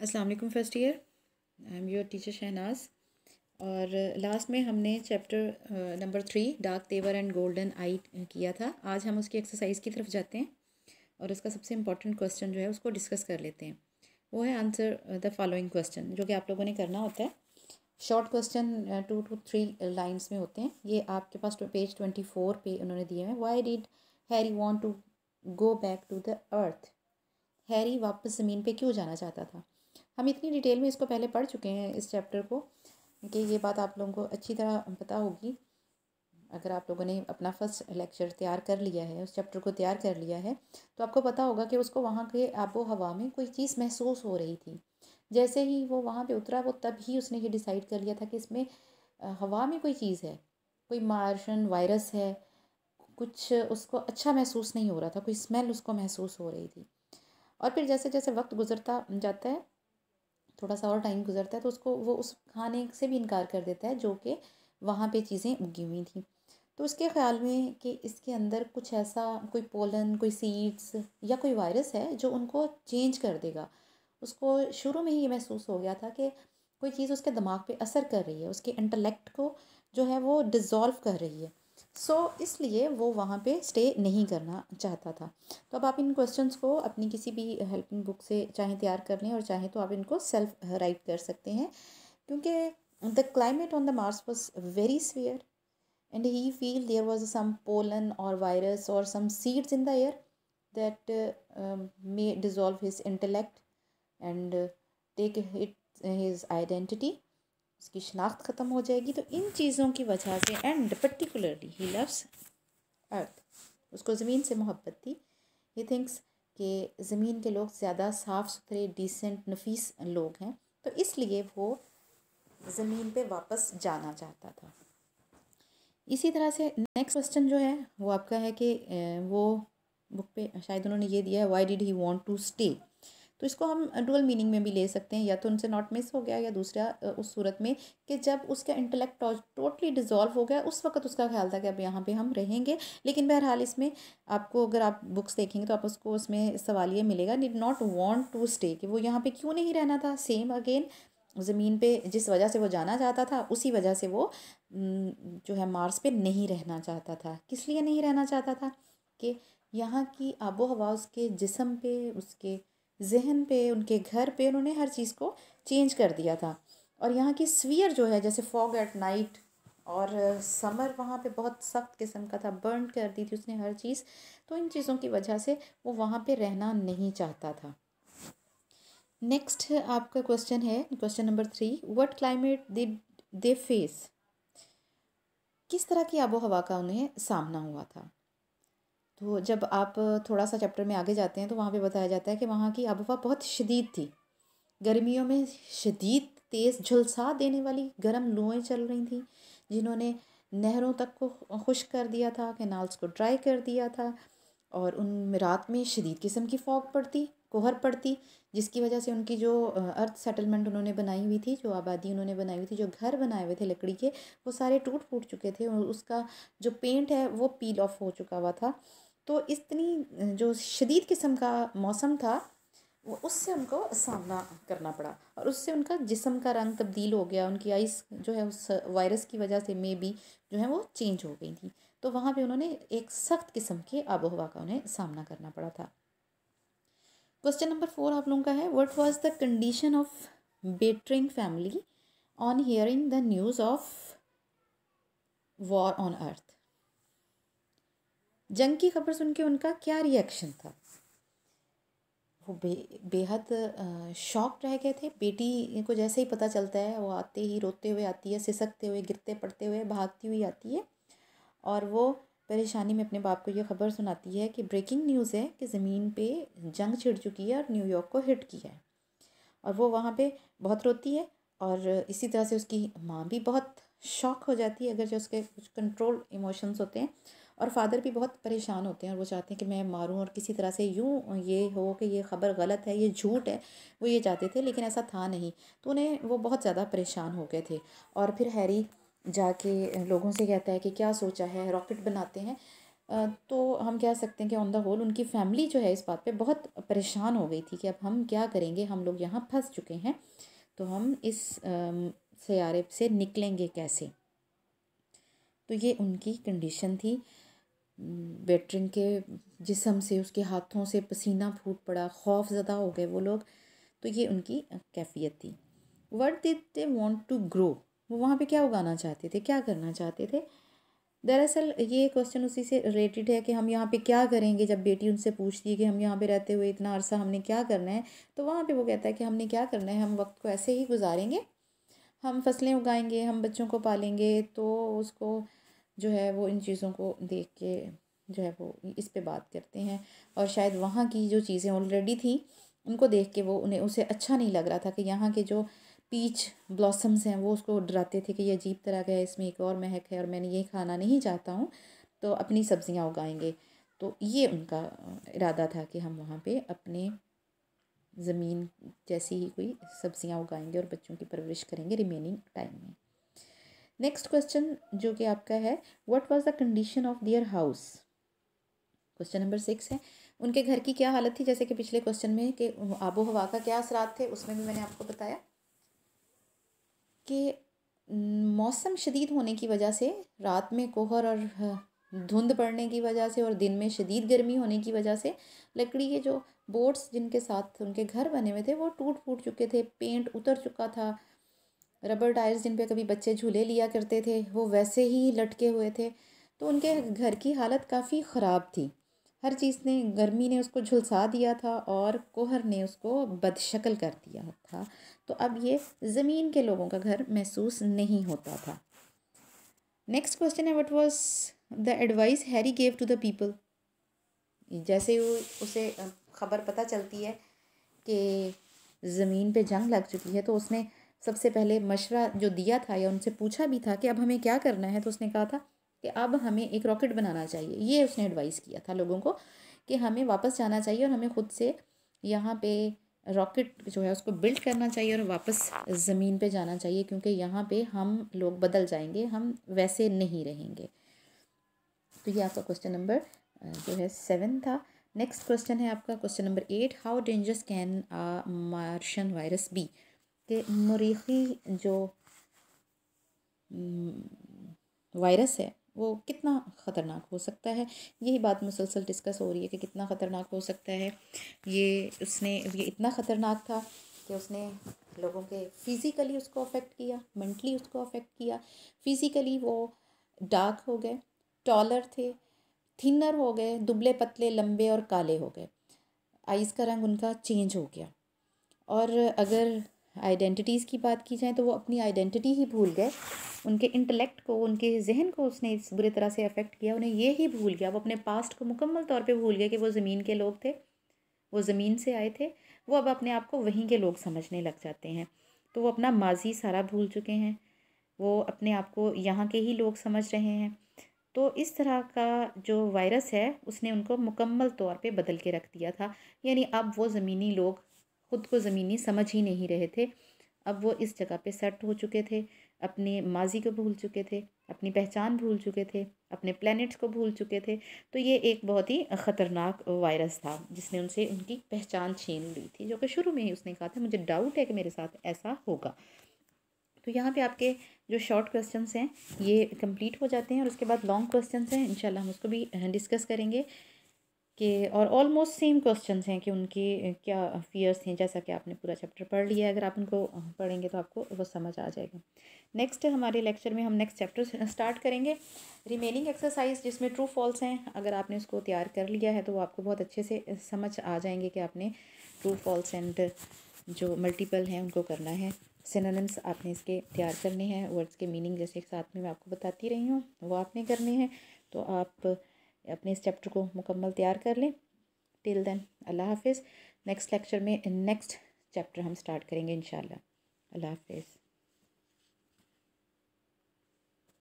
अस्सलाम वालेकुम first year. I am your teacher Shahnaz. और लास्ट में हमने chapter number 3 dark tower and golden eye किया था। आज हम उसकी एक्सरसाइज की तरफ जाते हैं और उसका सबसे इम्पॉर्टेंट क्वेश्चन जो है उसको डिस्कस कर लेते हैं। वो है आंसर द फॉलोइंग क्वेश्चन, जो कि आप लोगों ने करना होता है। शॉर्ट क्वेश्चन 2 to 3 लाइन्स में होते हैं। ये आपके पास पेज 24 पे उन्होंने दिए हैं। Why did Harry want to go back to the earth? Harry वापस ज़मीन पे क्यों जाना चाहता था? हम इतनी डिटेल में इसको पहले पढ़ चुके हैं इस चैप्टर को कि ये बात आप लोगों को अच्छी तरह पता होगी। अगर आप लोगों ने अपना फर्स्ट लेक्चर तैयार कर लिया है, उस चैप्टर को तैयार कर लिया है, तो आपको पता होगा कि उसको वहाँ के आबो हवा में कोई चीज़ महसूस हो रही थी। जैसे ही वो वहाँ पे उतरा, वो तब ही उसने ये डिसाइड कर लिया था कि इसमें हवा में कोई चीज़ है, कोई मार्शन वायरस है। कुछ उसको अच्छा महसूस नहीं हो रहा था, कोई स्मेल उसको महसूस हो रही थी। और फिर जैसे जैसे वक्त गुजरता जाता है, थोड़ा सा और टाइम गुजरता है, तो उसको वो उस खाने से भी इनकार कर देता है जो कि वहाँ पे चीज़ें उगी हुई थी। तो उसके ख्याल में कि इसके अंदर कुछ ऐसा, कोई पोलन, कोई सीड्स या कोई वायरस है जो उनको चेंज कर देगा। उसको शुरू में ही ये महसूस हो गया था कि कोई चीज़ उसके दिमाग पे असर कर रही है, उसके इंटेलेक्ट को जो है वो डिज़ोल्व कर रही है। इसलिए वो वहाँ पे स्टे नहीं करना चाहता था। तो अब आप इन क्वेश्चंस को अपनी किसी भी हेल्पिंग बुक से चाहे तैयार कर लें और चाहे तो आप इनको सेल्फ राइट कर सकते हैं, क्योंकि the climate on the Mars was very severe and he feel there was some pollen or virus or some seeds in the air that may dissolve his intellect and take his identity। उसकी शनाख्त ख़त्म हो जाएगी। तो इन चीज़ों की वजह से एंड पर्टिकुलरली ही लव्स अर्थ, उसको ज़मीन से मोहब्बत थी। ही थिंक्स कि ज़मीन के लोग ज़्यादा साफ़ सुथरे, डिसेंट, नफीस लोग हैं, तो इसलिए वो ज़मीन पे वापस जाना चाहता था। इसी तरह से नेक्स्ट क्वेश्चन जो है वो आपका है कि वो बुक पे शायद उन्होंने ये दिया है, why did he want to stay. तो इसको हम डुअल मीनिंग में भी ले सकते हैं, या तो उनसे नॉट मिस हो गया, या दूसरा उस सूरत में कि जब उसका इंटेलेक्ट टोटली डिज़ोल्व हो गया, उस वक्त उसका ख्याल था कि अब यहाँ पे हम रहेंगे। लेकिन बहरहाल इसमें आपको, अगर आप बुक्स देखेंगे तो आप उसको उसमें सवाल ये मिलेगा, did not want to stay, कि वो यहाँ पे क्यों नहीं रहना था। सेम अगेन, ज़मीन पे जिस वजह से वो जाना चाहता था उसी वजह से वो जो है मार्स पे नहीं रहना चाहता था। किस लिए नहीं रहना चाहता था? कि यहाँ की आबो हवा उसके जिस्म पे, उसके जहन पे, उनके घर पे, उन्होंने हर चीज़ को चेंज कर दिया था। और यहाँ की स्फीयर जो है, जैसे फॉग एट नाइट, और समर वहाँ पे बहुत सख्त किस्म का था, बर्न कर दी थी उसने हर चीज़। तो इन चीज़ों की वजह से वो वहाँ पे रहना नहीं चाहता था। नेक्स्ट आपका क्वेश्चन है question number 3, what climate did they face? किस तरह की आबो हवा का उन्हें सामना हुआ था? तो जब आप थोड़ा सा चैप्टर में आगे जाते हैं तो वहाँ पे बताया जाता है कि वहाँ की आबो हवा बहुत शदीद थी। गर्मियों में शदीद तेज़ झुलसा देने वाली गर्म लूएँ चल रही थी, जिन्होंने नहरों तक को खुश्क कर दिया था, कैनाल्स को ड्राई कर दिया था। और उन रात में शदीद किस्म की फॉग पड़ती, कोहर पड़ती, जिसकी वजह से उनकी जो अर्थ सेटलमेंट उन्होंने बनाई हुई थी, जो आबादी उन्होंने बनाई हुई थी, जो घर बनाए हुए थे लकड़ी के, वो सारे टूट फूट चुके थे और उसका जो पेंट है वो पील ऑफ हो चुका हुआ था। तो इतनी जो शदीद किस्म का मौसम था, वो उससे उनको सामना करना पड़ा, और उससे उनका जिस्म का रंग तब्दील हो गया। उनकी आइस जो है उस वायरस की वजह से मे बी जो है वो चेंज हो गई थी। तो वहाँ पे उन्होंने एक सख्त किस्म के आबो हवा का उन्हें सामना करना पड़ा था। क्वेश्चन नंबर 4 आप लोगों का है, what was the condition of bettering family on hearing the news of war on earth? जंग की खबर सुन के उनका क्या रिएक्शन था? वो बेहद शॉक्ड रह गए थे। बेटी को जैसे ही पता चलता है, वो आते ही रोते हुए आती है, सिसकते हुए, गिरते पड़ते हुए, भागती हुई आती है, और वो परेशानी में अपने बाप को ये खबर सुनाती है कि ब्रेकिंग न्यूज़ है कि ज़मीन पे जंग छिड़ चुकी है और न्यूयॉर्क को हिट किया है। और वो वहाँ पे बहुत रोती है, और इसी तरह से उसकी माँ भी बहुत शॉक हो जाती है, अगर जो उसके कुछ कंट्रोल इमोशंस होते हैं। और फादर भी बहुत परेशान होते हैं, और वो चाहते हैं कि मैं मारूं, और किसी तरह से यूं ये हो कि ये ख़बर गलत है, ये झूठ है, वो ये चाहते थे, लेकिन ऐसा था नहीं। तो उन्हें वो बहुत ज़्यादा परेशान हो गए थे। और फिर हैरी जाके लोगों से कहता है कि क्या सोचा है, रॉकेट बनाते हैं। तो हम कह सकते हैं कि ऑन द होल उनकी फैमिली जो है इस बात पे बहुत परेशान हो गई थी कि अब हम क्या करेंगे, हम लोग यहाँ फंस चुके हैं, तो हम इस सैयारे से निकलेंगे कैसे। तो ये उनकी कंडीशन थी। वेटरिंग के जिस्म से, उसके हाथों से पसीना फूट पड़ा, खौफ ज़दा हो गए वो लोग। तो ये उनकी कैफियत थी। What did they want to grow, वो वहाँ पे क्या उगाना चाहते थे, क्या करना चाहते थे। दरअसल ये क्वेश्चन उसी से रिलेटेड है कि हम यहाँ पे क्या करेंगे। जब बेटी उनसे पूछती है कि हम यहाँ पे रहते हुए इतना अरसा हमने क्या करना है, तो वहाँ पे वो कहता है कि हमने क्या करना है, हम वक्त को ऐसे ही गुजारेंगे, हम फसलें उगाएंगे, हम बच्चों को पालेंगे। तो उसको जो है वो इन चीज़ों को देख के जो है वो इस पे बात करते हैं। और शायद वहाँ की जो चीज़ें ऑलरेडी थी उनको देख के वो उसे अच्छा नहीं लग रहा था कि यहाँ के जो पीच ब्लॉसम्स हैं वो उसको डराते थे कि ये अजीब तरह का है, इसमें एक और महक है और मैंने ये खाना नहीं चाहता हूँ, तो अपनी सब्जियाँ उगाएंगे। तो ये उनका इरादा था कि हम वहाँ पे अपने ज़मीन जैसी ही कोई सब्जियाँ उगाएंगे और बच्चों की परवरिश करेंगे रिमेनिंग टाइम में। नेक्स्ट क्वेश्चन जो कि आपका है, what was the condition of their house. Question number 6 है, उनके घर की क्या हालत थी। जैसे कि पिछले क्वेश्चन में कि आबो हवा का क्या असरात थे, उसमें भी मैंने आपको बताया कि मौसम शदीद होने की वजह से, रात में कोहर और धुंध पड़ने की वजह से और दिन में शदीद गर्मी होने की वजह से लकड़ी के जो बोर्ड्स जिनके साथ उनके घर बने हुए थे वो टूट फूट चुके थे, पेंट उतर चुका था। रबर टायर्स जिन पे कभी बच्चे झूले लिया करते थे वो वैसे ही लटके हुए थे। तो उनके घर की हालत काफ़ी ख़राब थी। हर चीज़ ने, गर्मी ने उसको झुलसा दिया था और कोहर ने उसको बदशक्ल कर दिया था। तो अब ये ज़मीन के लोगों का घर महसूस नहीं होता था। नेक्स्ट क्वेश्चन है, what was the advice Harry gave to the people. जैसे वो उसे ख़बर पता चलती है कि ज़मीन पे जंग लग चुकी है, तो उसने सबसे पहले मशवरा जो दिया था या उनसे पूछा भी था कि अब हमें क्या करना है, तो उसने कहा था कि अब हमें एक रॉकेट बनाना चाहिए। ये उसने एडवाइस किया था लोगों को कि हमें वापस जाना चाहिए और हमें ख़ुद से यहाँ पे रॉकेट जो है उसको बिल्ड करना चाहिए और वापस ज़मीन पे जाना चाहिए, क्योंकि यहाँ पे हम लोग बदल जाएंगे, हम वैसे नहीं रहेंगे। तो ये आपका क्वेश्चन नंबर जो है 7 था। नेक्स्ट क्वेश्चन है आपका question number 8, how dangerous can a martian virus be. कि मरीखी जो वायरस है वो कितना ख़तरनाक हो सकता है। यही बात मुसलसल डिस्कस हो रही है कि कितना ख़तरनाक हो सकता है। ये इतना ख़तरनाक था कि उसने लोगों के फिज़िकली उसको अफेक्ट किया, मेंटली उसको अफेक्ट किया। फिज़िकली वो डार्क हो गए, टॉलर थे, थिनर हो गए, दुबले पतले लंबे और काले हो गए, आइज़ का रंग उनका चेंज हो गया। और अगर आइडेंटिटीज़ की बात की जाए तो वो अपनी आइडेंटिटी ही भूल गए। उनके इंटेलेक्ट को, उनके जहन को उसने इस बुरी तरह से अफेक्ट किया, उन्हें ये ही भूल गया, वो अपने पास्ट को मुकम्मल तौर पे भूल गए कि वो ज़मीन के लोग थे, वो ज़मीन से आए थे। वो अब अपने आप को वहीं के लोग समझने लग जाते हैं। तो वो अपना माजी सारा भूल चुके हैं, वो अपने आप को यहाँ के ही लोग समझ रहे हैं। तो इस तरह का जो वायरस है उसने उनको मुकम्मल तौर पे बदल के रख दिया था। यानी अब वो ज़मीनी लोग ख़ुद को ज़मीनी समझ ही नहीं रहे थे। अब वो इस जगह पे सेट हो चुके थे, अपने माजी को भूल चुके थे, अपनी पहचान भूल चुके थे, अपने प्लैनेट्स को भूल चुके थे। तो ये एक बहुत ही ख़तरनाक वायरस था जिसने उनसे उनकी पहचान छीन ली थी, जो कि शुरू में ही उसने कहा था मुझे डाउट है कि मेरे साथ ऐसा होगा। तो यहाँ पे आपके जो शॉर्ट क्वेश्चंस हैं ये कंप्लीट हो जाते हैं और उसके बाद लॉन्ग क्वेश्चंस हैं, इंशाल्लाह हम उसको भी डिस्कस करेंगे कि और ऑलमोस्ट सेम क्वेश्चंस हैं कि उनके क्या फियर्स हैं। जैसा कि आपने पूरा चैप्टर पढ़ लिया है, अगर आप उनको पढ़ेंगे तो आपको वो समझ आ जाएगा। नेक्स्ट हमारे लेक्चर में हम नेक्स्ट चैप्टर स्टार्ट करेंगे, रिमेनिंग एक्सरसाइज जिसमें ट्रू फॉल्स हैं। अगर आपने उसको तैयार कर लिया है तो वो आपको बहुत अच्छे से समझ आ जाएंगे कि आपने ट्रू फॉल्स एंड जो मल्टीपल हैं उनको करना है। सिनोनिम्स आपने इसके तैयार करने हैं, वर्ड्स के मीनिंग जैसे साथ में मैं आपको बताती रही हूँ वो आपने करने हैं। तो आप अपने इस चैप्टर को मुकम्मल तैयार कर लें। टिल देन अल्लाह हाफिज़। नेक्स्ट लेक्चर में नेक्स्ट चैप्टर हम स्टार्ट करेंगे इंशाल्लाह। अल्लाह हाफिज़।